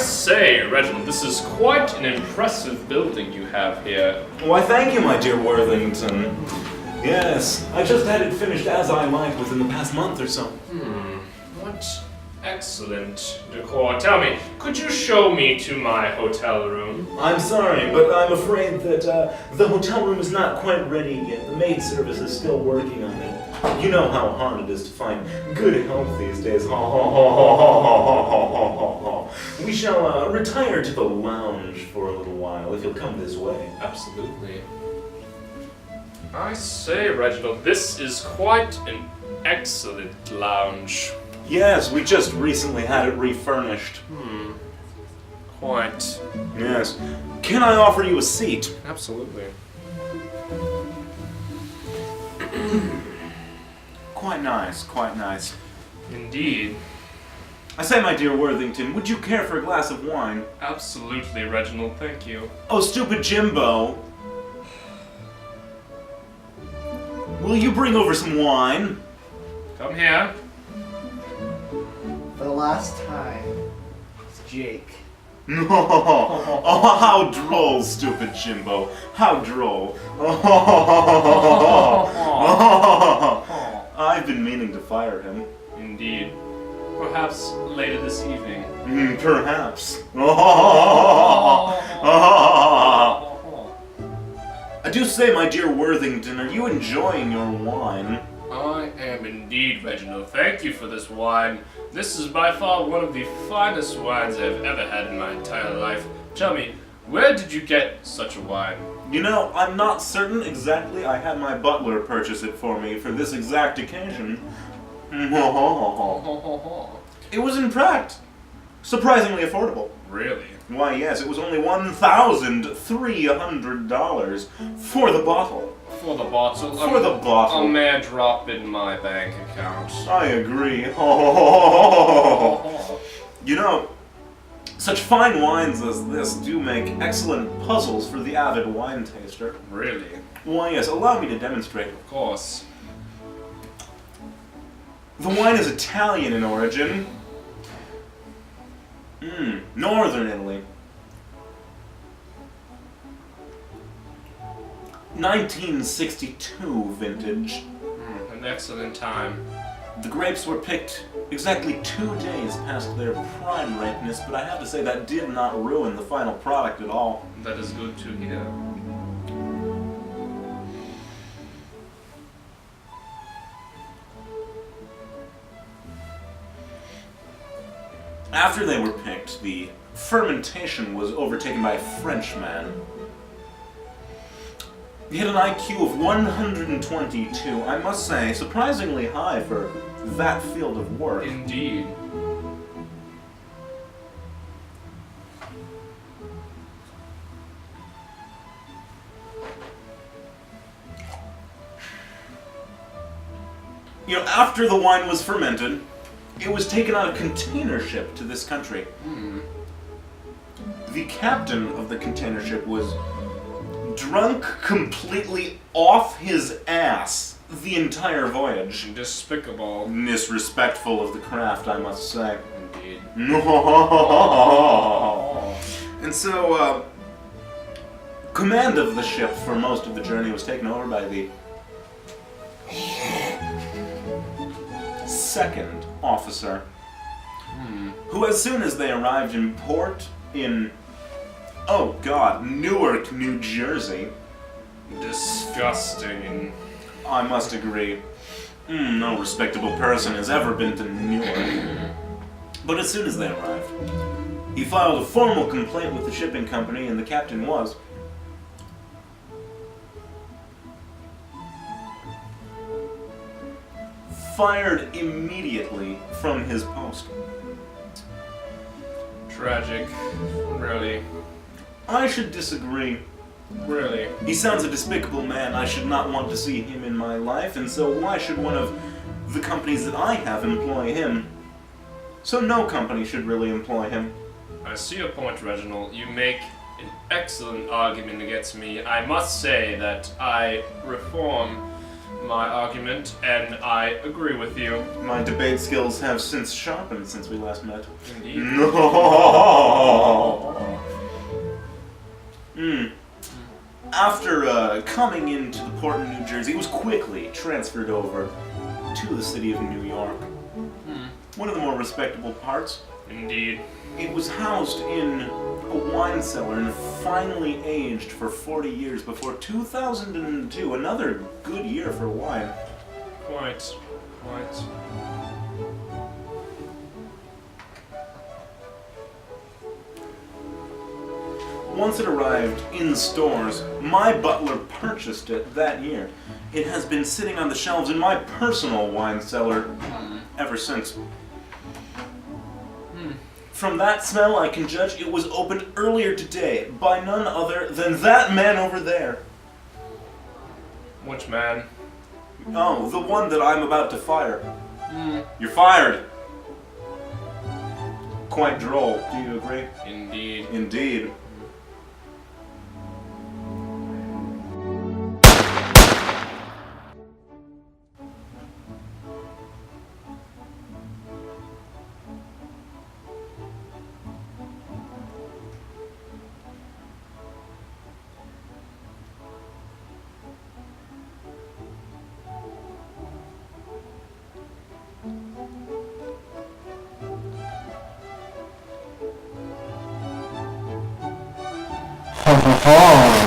say, Reginald, this is quite an impressive building you have here. Why, thank you, my dear Worthington. Yes, I just had it finished as I liked within the past month or so. What excellent decor. Tell me, could you show me to my hotel room? I'm sorry, but I'm afraid that the hotel room is not quite ready yet. The maid service is still working on it. You know how hard it is to find good help these days. We shall retire to the lounge for a little while, if you'll come this way. Absolutely. I say, Reginald, this is quite an excellent lounge. Yes, we just recently had it refurnished. Quite. Yes. Can I offer you a seat? Absolutely. Quite nice, quite nice. Indeed. I say, my dear Worthington, would you care for a glass of wine? Absolutely, Reginald, thank you. Oh, stupid Jimbo. Will you bring over some wine? Come here. For the last time, it's Jake. No. Oh, how droll, stupid Jimbo. How droll. I've been meaning to fire him. Indeed. Perhaps later this evening. Perhaps. I do say, my dear Worthington, are you enjoying your wine? I am indeed, Reginald. Thank you for this wine. This is by far one of the finest wines I've ever had in my entire life. Tell me, where did you get such a wine? You know, I'm not certain exactly. I had my butler purchase it for me for this exact occasion. It was in fact surprisingly affordable. Really? Why, yes, it was only $1,300 for the bottle. For the bottle? For the bottle. A mere drop in my bank account. I agree. You know, such fine wines as this do make excellent puzzles for the avid wine taster. Really? Why, yes, allow me to demonstrate. Of course. The wine is Italian in origin. Northern Italy. 1962 vintage. An excellent time. The grapes were picked exactly 2 days past their prime ripeness, but I have to say that did not ruin the final product at all. That is good to hear. After they were picked, the fermentation was overtaken by a Frenchman. He had an IQ of 122, I must say, surprisingly high for that field of work. Indeed. You know, after the wine was fermented, it was taken on a container ship to this country. The captain of the container ship was drunk completely off his ass the entire voyage. Despicable. Disrespectful of the craft, I must say. Indeed. And so, command of the ship for most of the journey was taken over by the second officer, who, as soon as they arrived in port in, oh god, Newark, New Jersey. Disgusting. I must agree. No respectable person has ever been to Newark. But as soon as they arrived, he filed a formal complaint with the shipping company, and the captain was fired immediately from his post. Tragic. Really. I should disagree. Really. He sounds a despicable man. I should not want to see him in my life, and so why should one of the companies that I have employ him? So no company should really employ him. I see your point, Reginald. You make an excellent argument against me. I must say that I reform my argument, and I agree with you. My debate skills have since sharpened since we last met. Indeed. No. Oh. After coming into the port in New Jersey, it was quickly transferred over to the city of New York. One of the more respectable parts. Indeed. It was housed in a wine cellar and finally aged for 40 years before 2002. Another good year for wine. Quite. Once it arrived in stores, my butler purchased it that year. It has been sitting on the shelves in my personal wine cellar ever since. From that smell, I can judge it was opened earlier today by none other than that man over there. Which man? Oh, the one that I'm about to fire. You're fired. Quite droll, do you agree? Indeed. Indeed. Ha ha ha!